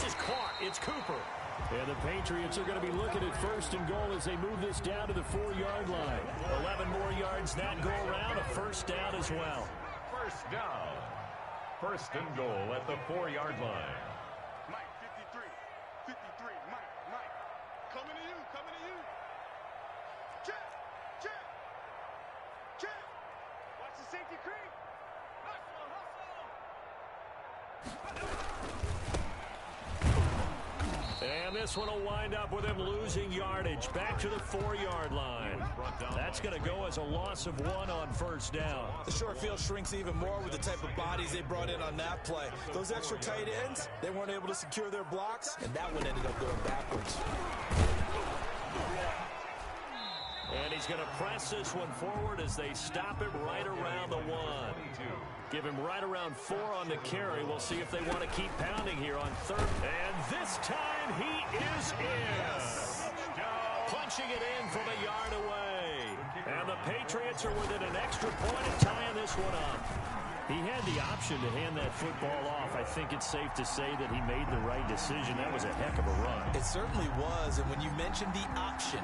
is caught. It's Cooper. And the Patriots are going to be looking at first and goal as they move this down to the 4-yard line. 11 more yards that go around, a first down as well. First down. First and goal at the 4-yard line. Mike, 53. 53. Mike. Coming to you. Check. Watch the safety creep. And this one will wind up with him losing yardage. Back to the 4-yard line. That's going to go as a loss of 1 on first down. The short field shrinks even more with the type of bodies they brought in on that play. Those extra tight ends, they weren't able to secure their blocks, and that one ended up going backwards. And he's going to press this one forward as they stop him right around the 1. Give him right around 4 on the carry. We'll see if they want to keep pounding here on third. And this time he is in. Punching it in from a yard away. And the Patriots are within an extra point of tying this one up. He had the option to hand that football off. I think it's safe to say that he made the right decision. That was a heck of a run. It certainly was. And when you mentioned the option,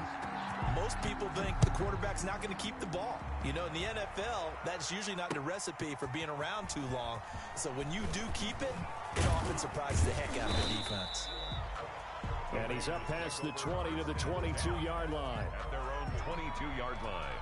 most people think the quarterback's not going to keep the ball. You know, in the NFL, that's usually not the recipe for being around too long. So when you do keep it, it often surprises the heck out of the defense. And he's up past the 20 to the 22-yard line. At their own 22-yard line.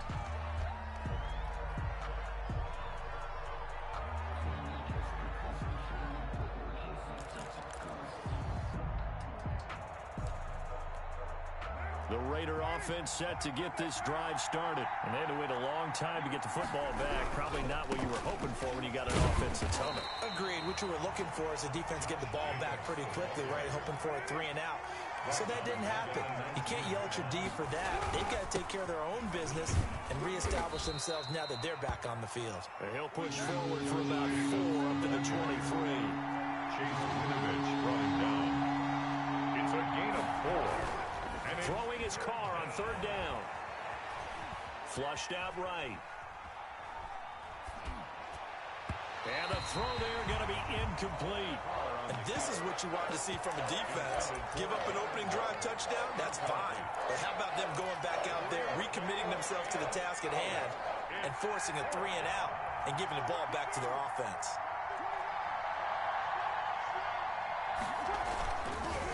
The Raider offense set to get this drive started. And they had to wait a long time to get the football back. Probably not what you were hoping for when you got an offense that's humming. Agreed. What you were looking for is the defense get the ball back pretty quickly, right? Hoping for a 3 and out. So that didn't happen. You can't yell at your D for that. They've got to take care of their own business and reestablish themselves now that they're back on the field. And he'll push forward for about 4 up to the 23. Chase Winovich brought him down. It's a gain of 4. Throwing his car on third down. Flushed out right. And the throw there going to be incomplete. And this is what you want to see from a defense. Give up an opening drive touchdown, that's fine. But how about them going back out there, recommitting themselves to the task at hand, and forcing a 3 and out, and giving the ball back to their offense.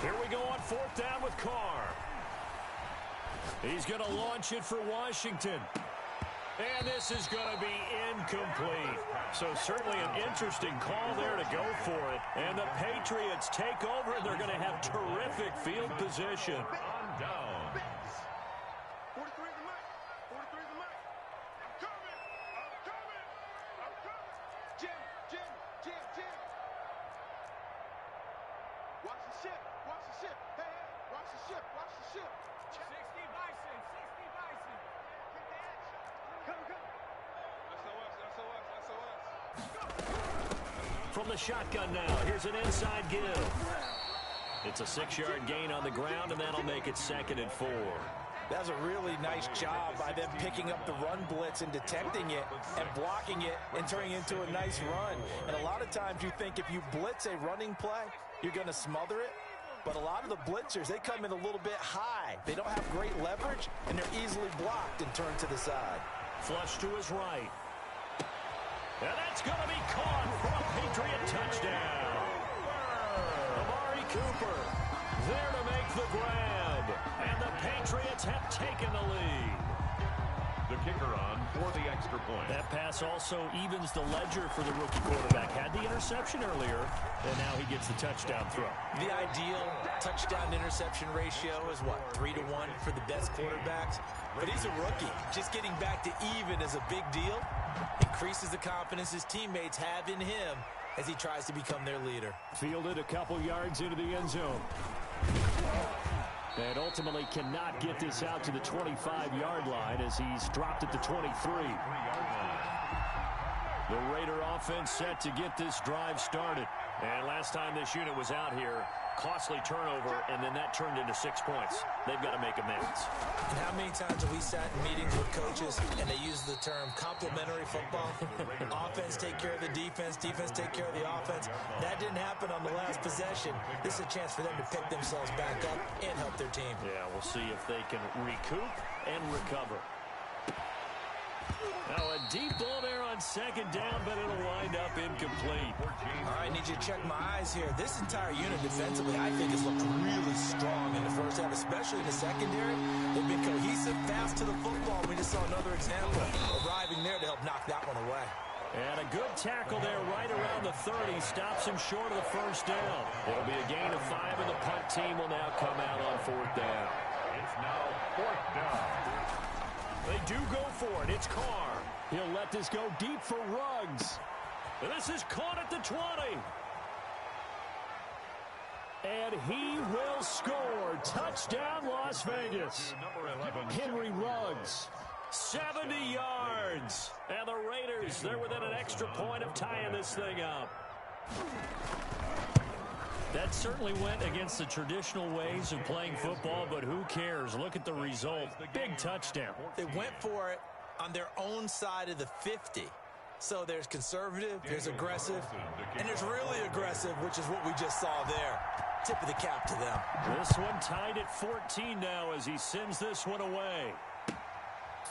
Here we go on fourth down with Carr. He's going to launch it for Washington. And this is going to be incomplete. So certainly an interesting call there to go for it. And the Patriots take over, and they're going to have terrific field position. On down. 43 the mic. 43 the mic. I'm coming. Jim. Watch the ship. Hey, watch the ship. 60 Bison. Come. SOS. From the shotgun now, here's an inside give. It's a 6-yard gain on the ground, and that'll make it 2nd and 4. That's a really nice job by them picking up the run blitz and detecting it and blocking it and turning it into a nice run. And a lot of times you think if you blitz a running play, you're going to smother it. But a lot of the blitzers, they come in a little bit high. They don't have great leverage, and they're easily blocked and turned to the side. Flush to his right. And that's going to be caught for a Patriot touchdown. Amari Cooper there to make the grab. And the Patriots have taken the lead. The kicker on for the extra point. That pass also evens the ledger for the rookie quarterback. Had the interception earlier, and now he gets the touchdown throw. The ideal touchdown-interception ratio is what, 3 to 1 for the best quarterbacks? But he's a rookie. Just getting back to even is a big deal. Increases the confidence his teammates have in him as he tries to become their leader. Fielded a couple yards into the end zone. And ultimately cannot get this out to the 25-yard line as he's dropped at the 23. The Raider offense set to get this drive started. And last time this unit was out here, costly turnover, and then that turned into 6 points. They've got to make amends. And how many times have we sat in meetings with coaches and they use the term complementary football? Offense take care of the defense, defense take care of the offense. That didn't happen on the last possession. This is a chance for them to pick themselves back up and help their team. Yeah, we'll see if they can recoup and recover. Now a deep ball there on second down, but it'll wind up incomplete. All right, I need you to check my eyes here. This entire unit defensively, I think, has looked really strong in the first half, especially in the secondary. They've been cohesive, fast to the football. We just saw another example arriving there to help knock that one away. And a good tackle there right around the 30. Stops him short of the first down. It'll be a gain of 5, and the punt team will now come out on 4th down. It's now 4th down. They do go for it. It's Carr. He'll let this go deep for Ruggs. And this is caught at the 20. And he will score. Touchdown, Las Vegas. Henry Ruggs. 70 yards. And the Raiders, they're within an extra point of tying this thing up. That certainly went against the traditional ways of playing football, but who cares? Look at the result. Big touchdown. They went for it on their own side of the 50. So there's conservative, there's aggressive, and there's really aggressive, which is what we just saw there. Tip of the cap to them. This one tied at 14 now as he sends this one away.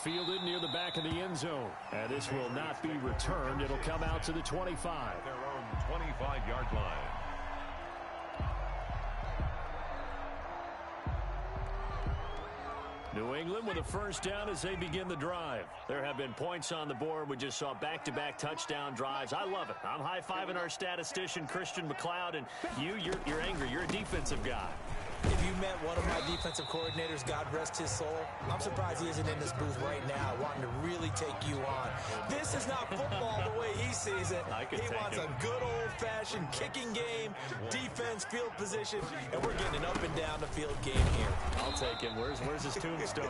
Fielded near the back of the end zone. And this will not be returned. It'll come out to the 25. Their own 25-yard line. New England with a first down as they begin the drive. There have been points on the board. We just saw back-to-back touchdown drives. I love it. I'm high-fiving our statistician, Christian McLeod, and you're angry. You're a defensive guy. If you met one of my defensive coordinators, God rest his soul, I'm surprised he isn't in this booth right now wanting to really take you on. This is not football the way he sees it. He wants a good old-fashioned kicking game, defense, field position, and we're getting an up and down the field game here. I'll take him. Where's his tombstone?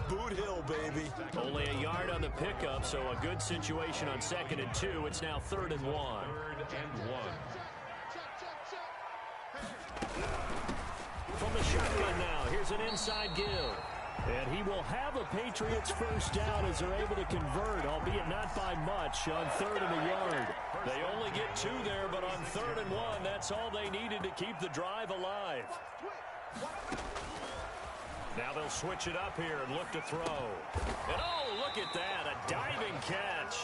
Boot Hill, baby. Only a yard on the pickup, so a good situation on 2nd and 2. It's now 3rd and 1. 3rd and 1. From the shotgun now, here's an inside give. And he will have a Patriots first down as they're able to convert, albeit not by much, on 3rd and a yard. They only get 2 there, but on 3rd and 1, that's all they needed to keep the drive alive. Now they'll switch it up here and look to throw. And oh, look at that, a diving catch.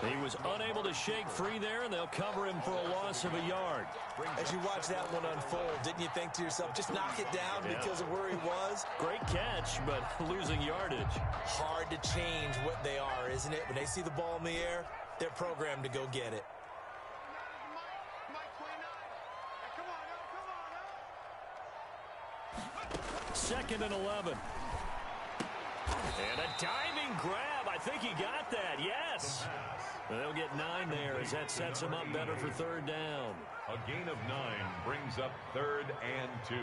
He was unable to shake free there, and they'll cover him for a loss of a yard. As you watch that one unfold, didn't you think to yourself, just knock it down because of where he was? Great catch, but losing yardage. Hard to change what they are, isn't it? When they see the ball in the air, they're programmed to go get it. Second and 11. And a diving grab. I think he got that. Yes. They'll get 9 there as that sets him up better for 3rd down. A gain of 9 brings up 3rd and 2.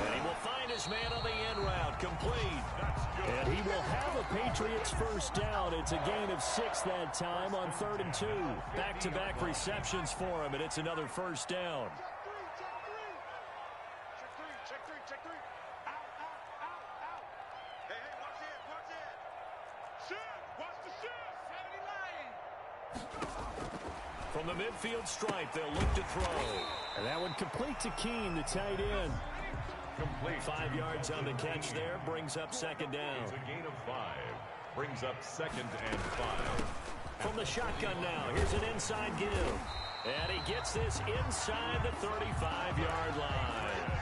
And he will find his man on the end route. Complete. And he will have a Patriots first down. It's a gain of 6 that time on 3rd and 2. Back-to-back receptions for him, and it's another first down. Check 3. Out. Hey, watch it. Shift, watch the shift. 70 Lions. From the midfield stripe, they'll look to throw. And that one complete to Keene, the tight end. Complete. 5 yards on the catch there, brings up 2nd down. It's a gain of 5. Brings up 2nd and 5. From the shotgun now, here's an inside give. And he gets this inside the 35-yard line.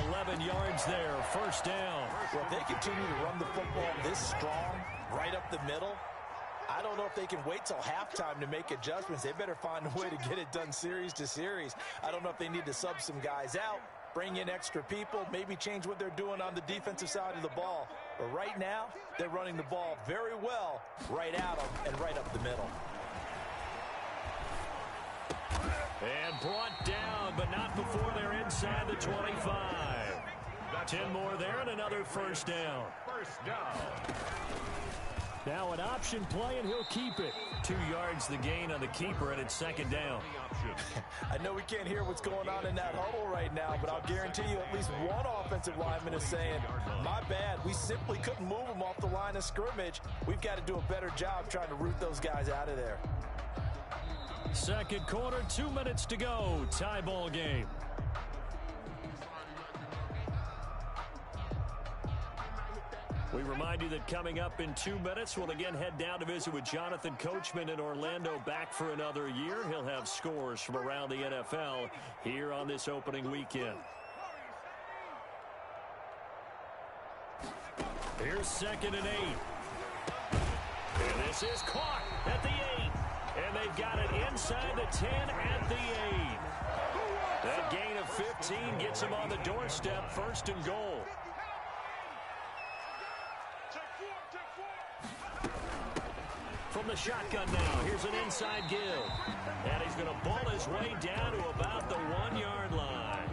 11 yards there, first down. Well, if they continue to run the football this strong, right up the middle, I don't know if they can wait till halftime to make adjustments. They better find a way to get it done series to series. I don't know if they need to sub some guys out, bring in extra people, maybe change what they're doing on the defensive side of the ball. But right now, they're running the ball very well right at them and right up the middle. And brought down, but not before they're inside the 25. 10 more there and another first down. first down. Now an option play, and he'll keep it. 2 yards the gain on the keeper, and it's second down. I know we can't hear what's going on in that huddle right now, but I'll guarantee you at least one offensive lineman is saying, my bad, we simply couldn't move them off the line of scrimmage. We've got to do a better job trying to root those guys out of there. Second quarter, 2 minutes to go. Tie ball game. We remind you that coming up in 2 minutes, we'll again head down to visit with Jonathan Coachman in Orlando, back for another year. He'll have scores from around the NFL here on this opening weekend. Here's 2nd and 8. And this is caught at the 8. And they've got it inside the 10 at the 8. That gain of 15 gets them on the doorstep, 1st and goal. From the shotgun now, here's an inside give. And he's going to ball his way down to about the 1-yard line.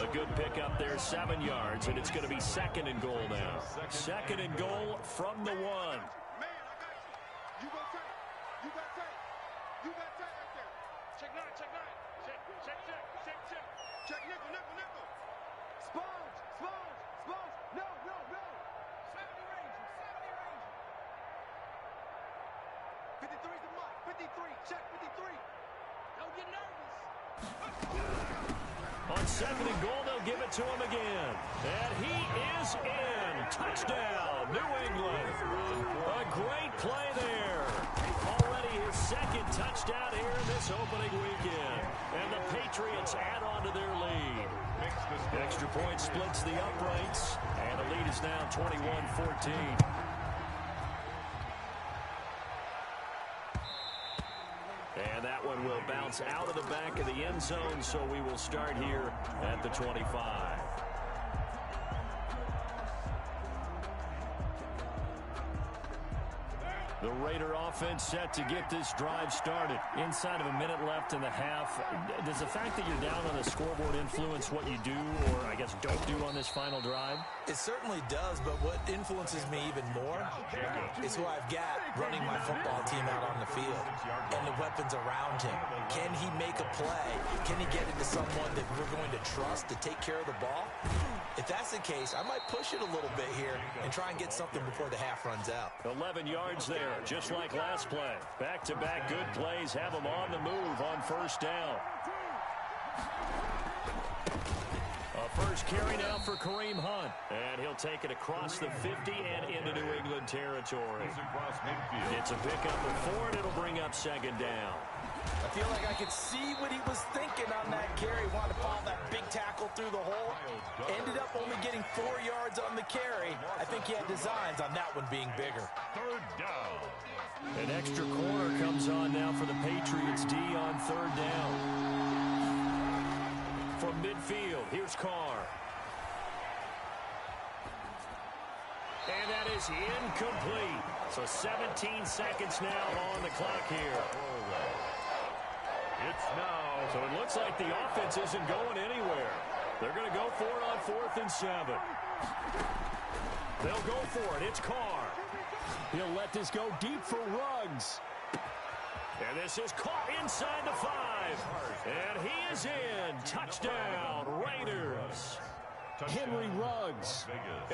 A good pickup there, 7 yards, and it's going to be 2nd and goal now. 2nd and goal from the 1. Man, I got you. You go tight. You got tight. You got tight right there. Check 9, check 9. Check, check, check, check, check. Check nickel, nickel, nickel. Sponge, sponge, sponge. No, no, no. 70 range, 70 range. 53's the mark. 53, check 53. Don't get nervous. On 2nd and goal, they'll give it to him again. And he is in. Touchdown, New England. A great play there. Already his 2nd touchdown here in this opening weekend. And the Patriots add on to their lead. Extra point splits the uprights. And the lead is now 21-14. And that one will bounce out of the back of the end zone, so we will start here at the 25. The Raider offense set to get this drive started. Inside of a minute left in the half. Does the fact that you're down on the scoreboard influence what you do, or I guess don't do on this final drive? It certainly does, but what influences me even more is who I've got running my football team out on the field and the weapons around him. Can he make a play? Can he get into someone that we're going to trust to take care of the ball? If that's the case, I might push it a little bit here and try and get something before the half runs out. 11 yards there, just like last play. Back-to-back good plays have them on the move on 1st down. A first carry now for Kareem Hunt. And he'll take it across the 50 and into New England territory. It's a pickup of 4, and it'll bring up 2nd down. I feel like I could see what he was thinking on that carry. Wanted to follow that big tackle through the hole. Ended up only getting 4 yards on the carry. I think he had designs on that one being bigger. 3rd down. An extra corner comes on now for the Patriots D on 3rd down. From midfield, here's Carr. And that is incomplete. So 17 seconds now on the clock here. It's now. So it looks like the offense isn't going anywhere. They're going to go for it on 4th and 7. They'll go for it. It's Carr. He'll let this go deep for Ruggs. And this is caught inside the 5. And he is in. Touchdown, Raiders. Henry Ruggs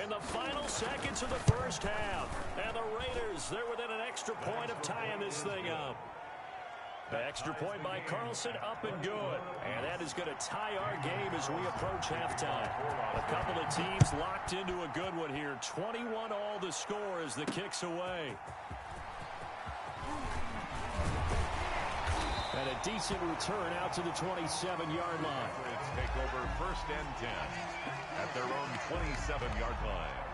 in the final seconds of the first half. And the Raiders, they're within an extra point of tying this thing up. The extra point by Carlson, up and good. And that is going to tie our game as we approach halftime. A couple of teams locked into a good one here. 21 all the score as the kick's away. And a decent return out to the 27-yard line. Let's take over 1st and 10 at their own 27-yard line.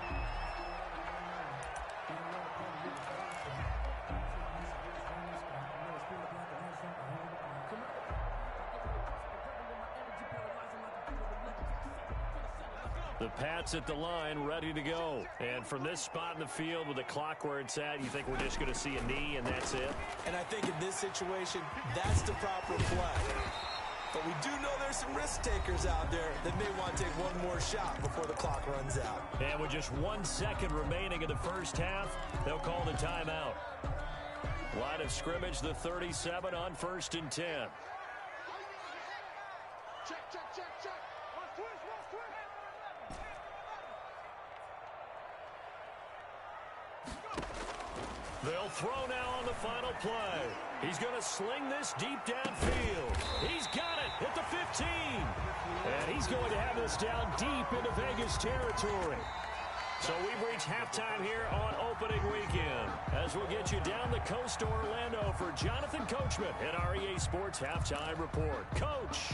The Pats at the line, ready to go. And from this spot in the field with the clock where it's at, you think we're just going to see a knee and that's it? And I think in this situation, that's the proper play. But we do know there's some risk takers out there that may want to take one more shot before the clock runs out. And with just 1 second remaining in the first half, they'll call the timeout. Line of scrimmage, the 37 on 1st and 10. Check, check, check, check. Watch twist, watch twist. They'll throw now on the final play. He's going to sling this deep downfield. He's got it at the 15. And he's going to have this down deep into Vegas territory. So we've reached halftime here on opening weekend, as we'll get you down the coast to Orlando for Jonathan Coachman in our EA Sports Halftime Report. Coach.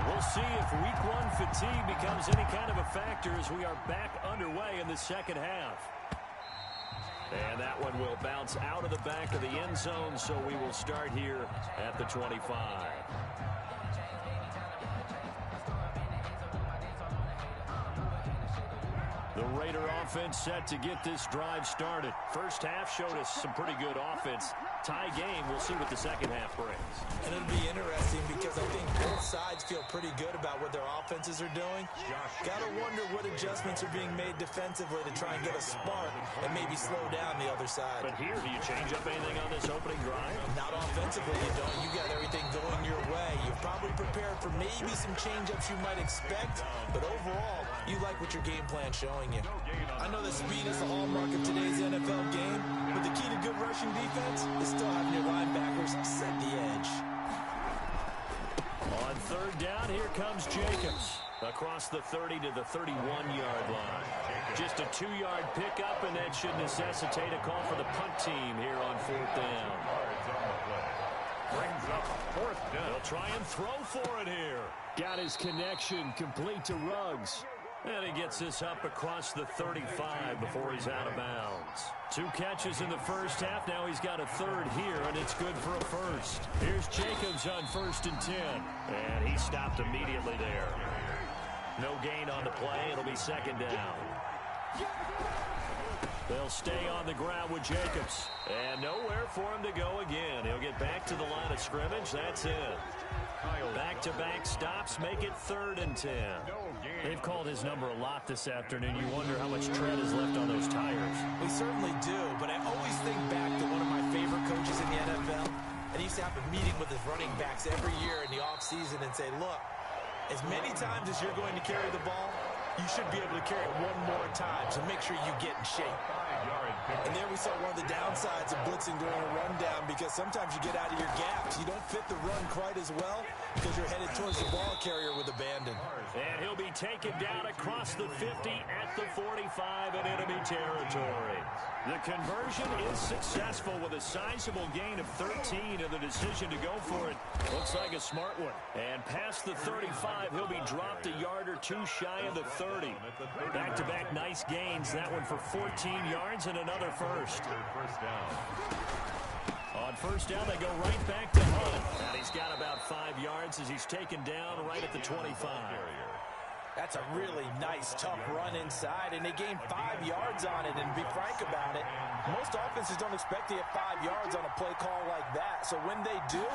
We'll see if week 1 fatigue becomes any kind of a factor as we are back underway in the second half. And that one will bounce out of the back of the end zone, so we will start here at the 25. The Raider offense set to get this drive started. First half showed us some pretty good offense. Tie game, we'll see what the second half brings. And it'll be interesting because I think both sides feel pretty good about what their offenses are doing. Got to wonder what adjustments are being made defensively to try and get a spark and maybe slow down the other side. But here, do you change up anything on this opening drive? Not offensively, you don't. You got everything going your way. You've probably prepared for maybe some change-ups you might expect, but overall, you like what your game plan's showing you. I know that speed is the hallmark of today's NFL game, but the key to good rushing defense is still having your linebackers set the edge. On third down, here comes Jacobs. Across the 30 to the 31-yard line. Just a 2-yard pickup, and that should necessitate a call for the punt team here on 4th down. Brings up 4th down. They'll try and throw for it here. Got his connection complete to Ruggs. And he gets this up across the 35 before he's out of bounds. 2 catches in the first half. Now he's got a third here, and it's good for a first. Here's Jacobs on 1st and 10. And he stopped immediately there. No gain on the play. It'll be 2nd down. They'll stay on the ground with Jacobs. And nowhere for him to go again. He'll get back to the line of scrimmage. That's it. Back-to-back stops make it 3rd and 10. They've called his number a lot this afternoon. You wonder how much tread is left on those tires. We certainly do, but I always think back to one of my favorite coaches in the NFL. And he used to have a meeting with his running backs every year in the offseason and say, look, as many times as you're going to carry the ball, you should be able to carry it one more time, so make sure you get in shape. And there we saw one of the downsides of blitzing during a rundown, because sometimes you get out of your gaps. You don't fit the run quite as well because you're headed towards the ball carrier with abandon. And he'll be taken down across the 50 at the 45 in enemy territory. The conversion is successful with a sizable gain of 13, and the decision to go for it looks like a smart one. And past the 35, he'll be dropped a yard or 2 shy of the 30. Back-to-back nice gains. That one for 14 yards and another first. On 1st down, they go right back to Hunt. And he's got about 5 yards as he's taken down right at the 25. That's a really nice, tough run inside, and they gained 5 yards on it. And to be frank about it, most offenses don't expect to get 5 yards on a play call like that. So when they do,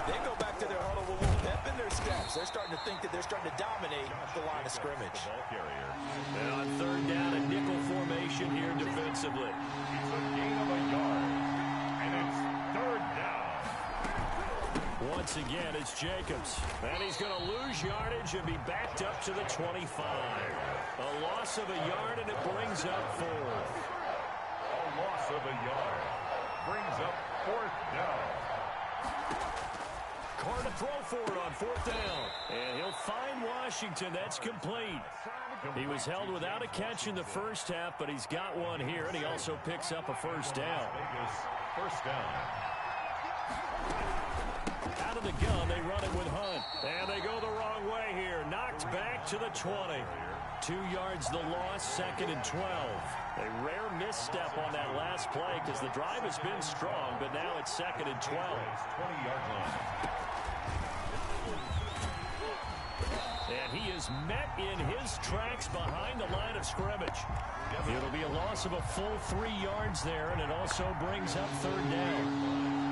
they go back to their huddle with a little pep in their steps. They're starting to think that they're starting to dominate the line of scrimmage. And on 3rd down, a nickel formation here defensively. It's a gain of a yard, and it's 3rd down. Once again, it's Jacobs. And he's going to lose yardage and be backed up to the 25. A loss of a yard, and it brings up 4th. A loss of a yard brings up 4th down. Carr to throw for it on 4th down. And he'll find Washington. That's complete. He was held without a catch in the first half, but he's got one here, and he also picks up a 1st down. First down. Out of the gun, they run it with Hunt. And they go the wrong way here. Knocked back to the 20. 2 yards the loss, 2nd and 12. A rare misstep on that last play because the drive has been strong, but now it's 2nd and 12. 20-yard line. And he is met in his tracks behind the line of scrimmage. It'll be a loss of a full 3 yards there, and it also brings up 3rd down.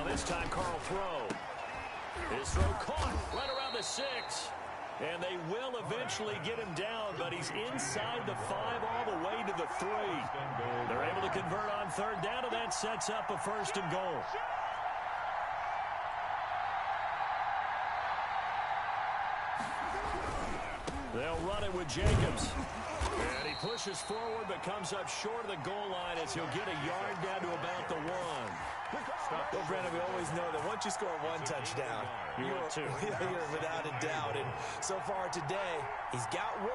this time Carl throw. His throw caught right around the 6. And they will eventually get him down, but he's inside the 5 all the way to the 3. They're able to convert on third down, and that sets up a 1st and goal. They'll run it with Jacobs. And he pushes forward but comes up short of the goal line as he'll get a yard down to about the 1. Well, Brandon, we always know that once you score 1 touchdown, you're without a doubt. And so far today, he's got 1,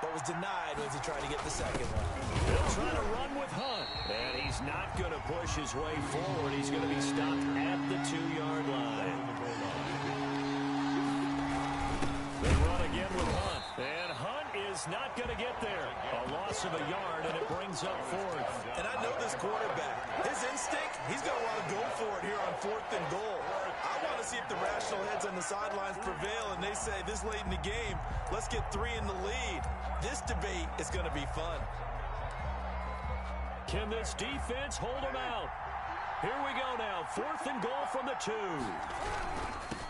but was denied as he tried to get the 2nd one. He'll try to run with Hunt. And he's not going to push his way forward. He's going to be stopped at the 2-yard line. They run again with Hunt. And Hunt is not going to get there. A loss of a yard, and it brings up 4th. And I know this quarterback. His instinct, he's going to want to go for it here on 4th and goal. I want to see if the rational heads on the sidelines prevail, and they say this late in the game, let's get 3 in the lead. This debate is going to be fun. Can this defense hold him out? Here we go now. 4th and goal from the 2.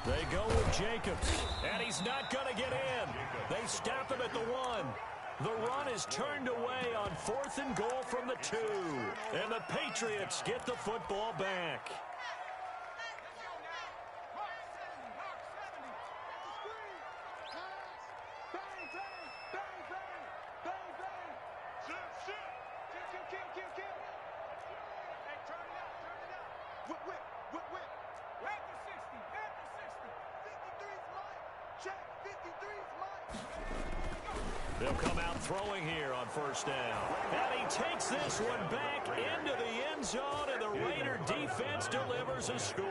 They go with Jacobs, and he's not going to get in. They stop him at the 1. The run is turned away on 4th and goal from the 2. And the Patriots get the football back. They'll come out throwing here on 1st down. And he takes this one back into the end zone, and the Raider defense delivers a score.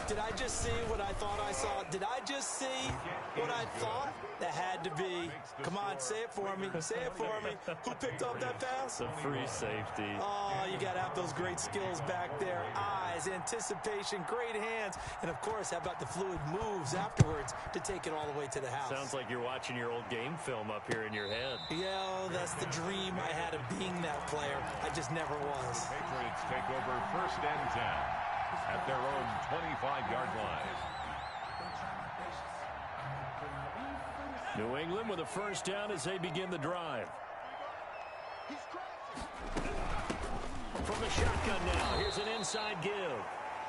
Did I just see what I thought I saw? Did I just see what I thought? That had to be. Come on, say it for me. Say it for me. Who picked up that pass? The free safety. Oh, you got to have those great skills back there. Eyes, anticipation, great hands. And, of course, how about the fluid moves afterwards to take it all the way to the house? Sounds like you're watching your old game film up here in your head. Yeah, that's the dream I had of being that player. I just never was. Patriots take over 1st and 10 at their own 25-yard line. New England with a 1st down as they begin the drive. From the shotgun now, here's an inside give.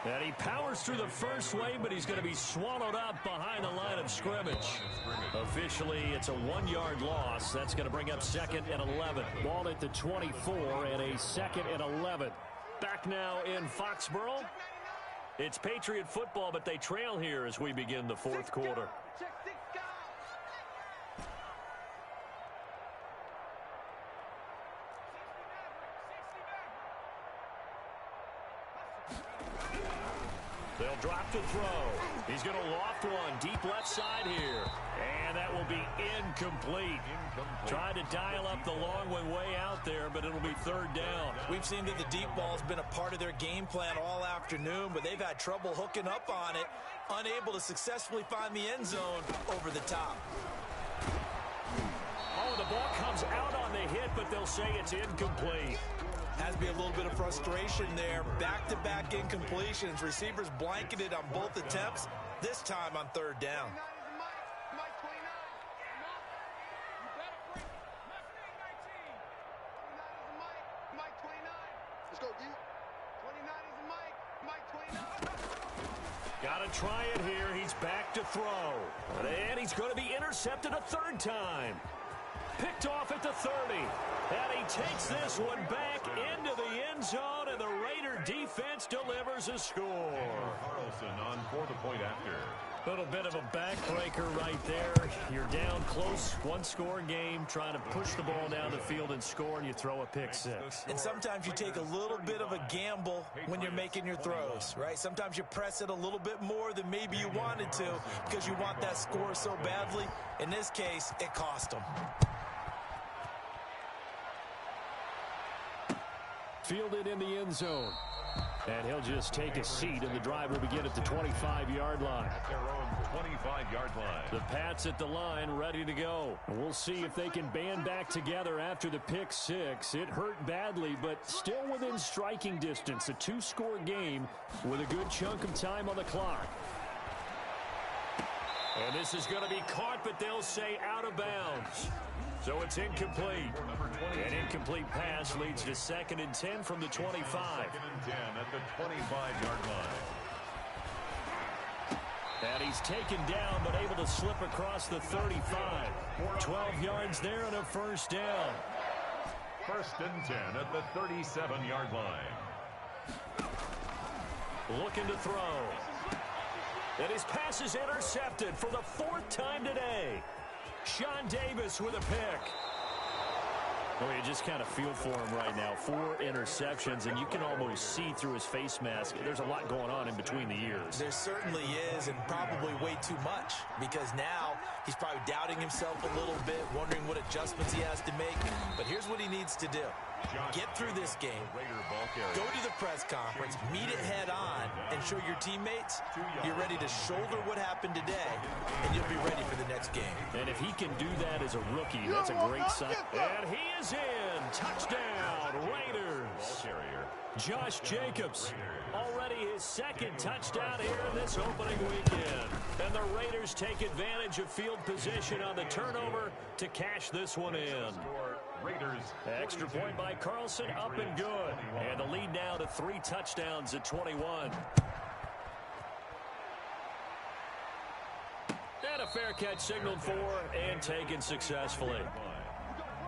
And he powers through the first wave, but he's going to be swallowed up behind the line of scrimmage. Officially, it's a 1-yard loss. That's going to bring up 2nd and 11. Ball at the 24 and a 2nd and 11. Back now in Foxborough. It's Patriot football, but they trail here as we begin the 4th quarter. They'll drop the throw. He's going to loft one deep left side here. And that will be incomplete. Tried to dial up the long one way out there, but it'll be 3rd down. We've seen that the deep ball's been a part of their game plan all afternoon, but they've had trouble hooking up on it, unable to successfully find the end zone over the top. Oh, the ball comes out on the hit, but they'll say it's incomplete. Has to be a little bit of frustration there. Back-to-back incompletions. Receivers blanketed on both attempts, this time on 3rd down. Got to try it here. He's back to throw. And he's going to be intercepted a 3rd time. Picked off at the 30. And he takes this one back into the end zone, and the Raider defense delivers a score. Carlson on for the point after. Little bit of a backbreaker right there. You're down close, 1-score game, trying to push the ball down the field and score, and you throw a pick 6. And sometimes you take a little bit of a gamble when you're making your throws, right? Sometimes you press it a little bit more than maybe you wanted to because you want that score so badly. In this case, it cost them. Fielded in the end zone. And he'll just take a seat, and the drive will begin at the 25-yard line. At their own 25-yard line. The Pats at the line, ready to go. We'll see if they can band back together after the pick six. It hurt badly, but still within striking distance. A two-score game with a good chunk of time on the clock. And this is going to be caught, but they'll say out of bounds. So it's incomplete. An incomplete pass leads to 2nd and 10 from the 25. 2nd and 10 at the 25-yard line. And he's taken down, but able to slip across the 35. 12 yards there and a first down. 1st and 10 at the 37-yard line. Looking to throw. And his pass is intercepted for the 4th time today. Sean Davis with a pick. Well, you just kind of feel for him right now. 4 interceptions, and you can almost see through his face mask. There's a lot going on in between the ears. There certainly is, and probably way too much, because now he's probably doubting himself a little bit, wondering what adjustments he has to make. But here's what he needs to do. Get through this game, go to the press conference, meet it head on, and show your teammates you're ready to shoulder what happened today, and you'll be ready for the next game. And if he can do that as a rookie, that's a great sign. And he is in. Touchdown, Raiders. Josh Jacobs, already his 2nd touchdown here in this opening weekend. And the Raiders take advantage of field position on the turnover to cash this one in. Raiders. Extra point by Carlson, up and good. And the lead now to 3 touchdowns at 21. And a fair catch signaled for and taken successfully.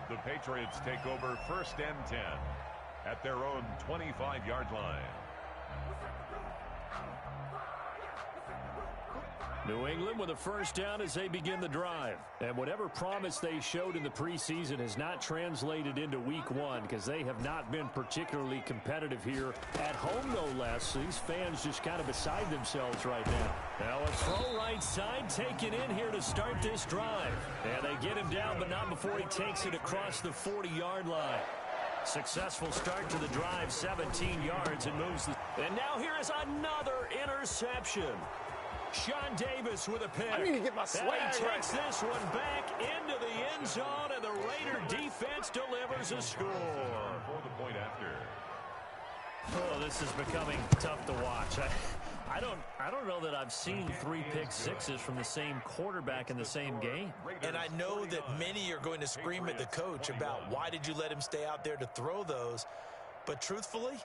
The Patriots take over 1st and 10 at their own 25-yard line. New England with a first down as they begin the drive. And whatever promise they showed in the preseason has not translated into week 1 because they have not been particularly competitive here at home, no less. These fans just kind of beside themselves right now. Now a throw right side taken in here to start this drive. And they get him down, but not before he takes it across the 40-yard line. Successful start to the drive, 17 yards, and moves the... And now here is another interception. Sean Davis with a pick. I need to get my swag and he takes right. this one back into the end zone, and the Raider defense delivers a score. For the point after. Oh, this is becoming tough to watch. I don't know that I've seen 3 pick sixes from the same quarterback in the same game. And I know that many are going to scream at the coach about why did you let him stay out there to throw those. But truthfully,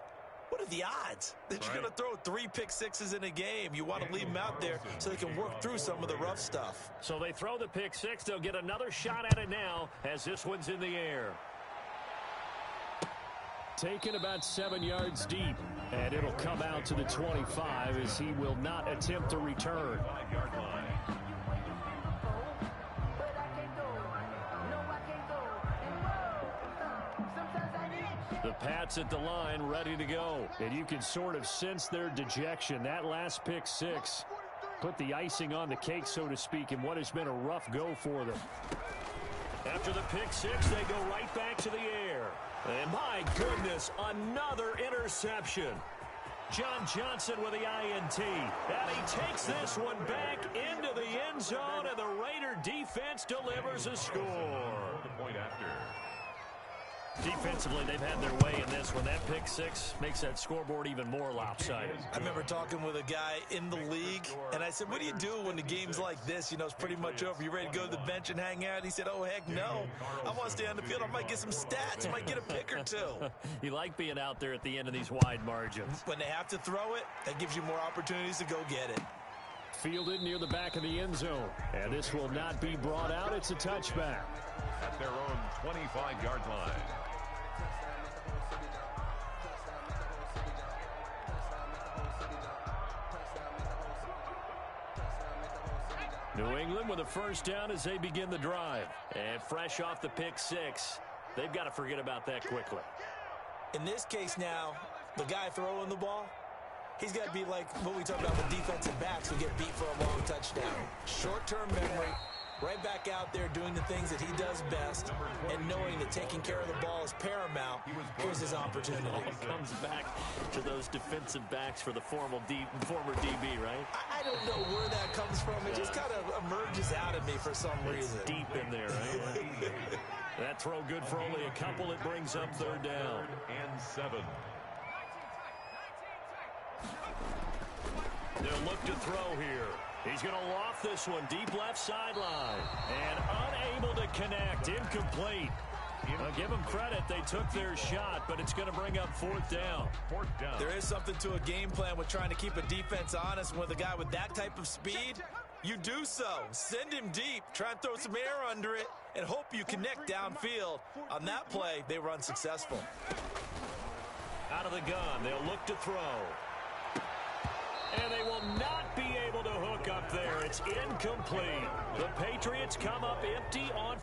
what are the odds that you're going to throw 3 pick sixes in a game? You want to leave them out there so they can work through some of the rough stuff. So they throw the pick six. They'll get another shot at it now as this one's in the air. Taken about 7 yards deep, and it'll come out to the 25 as he will not attempt to return. The Pats at the line, ready to go. And you can sort of sense their dejection. That last pick six put the icing on the cake, so to speak, in what has been a rough go for them. After the pick six, they go right back to the air. And my goodness, another interception. John Johnson with the INT. And he takes this one back into the end zone, and the Raider defense delivers a score. The point after. Defensively, they've had their way in this one. That pick six makes that scoreboard even more lopsided. I remember talking with a guy in the league, and I said, what do you do when the game's like this? You know, it's pretty much over. You ready to go to the bench and hang out? He said, oh, heck no. I want to stay on the field. I might get some stats. I might get a pick or two. You like being out there at the end of these wide margins. When they have to throw it, that gives you more opportunities to go get it. Fielded near the back of the end zone. And this will not be brought out. It's a touchback. At their own 25-yard line. New England with a first down as they begin the drive. And fresh off the pick six, they've got to forget about that quickly. In this case now, the guy throwing the ball, he's got to be like what we talked about with defensive backs who get beat for a long touchdown. Short-term memory, right back out there doing the things that he does best, and knowing that taking care of the ball is paramount. Here's his opportunity. Comes back to those defensive backs for the former DB, right? I don't know where that comes from. It just kind of emerges out of me for some reason. Deep in there, right? That throw good for only a couple. It brings up third down. And 7. They'll look to throw here. He's going to loft this one deep left sideline. And unable to connect. Incomplete. I'll give them credit. They took their shot, but it's going to bring up fourth down. There is something to a game plan with trying to keep a defense honest. With a guy with that type of speed, you do so. Send him deep. Try and throw some air under it and hope you connect downfield. On that play, they were unsuccessful. Out of the gun, they'll look to throw. And they will not be able to hook up there. It's incomplete. The Patriots come up empty on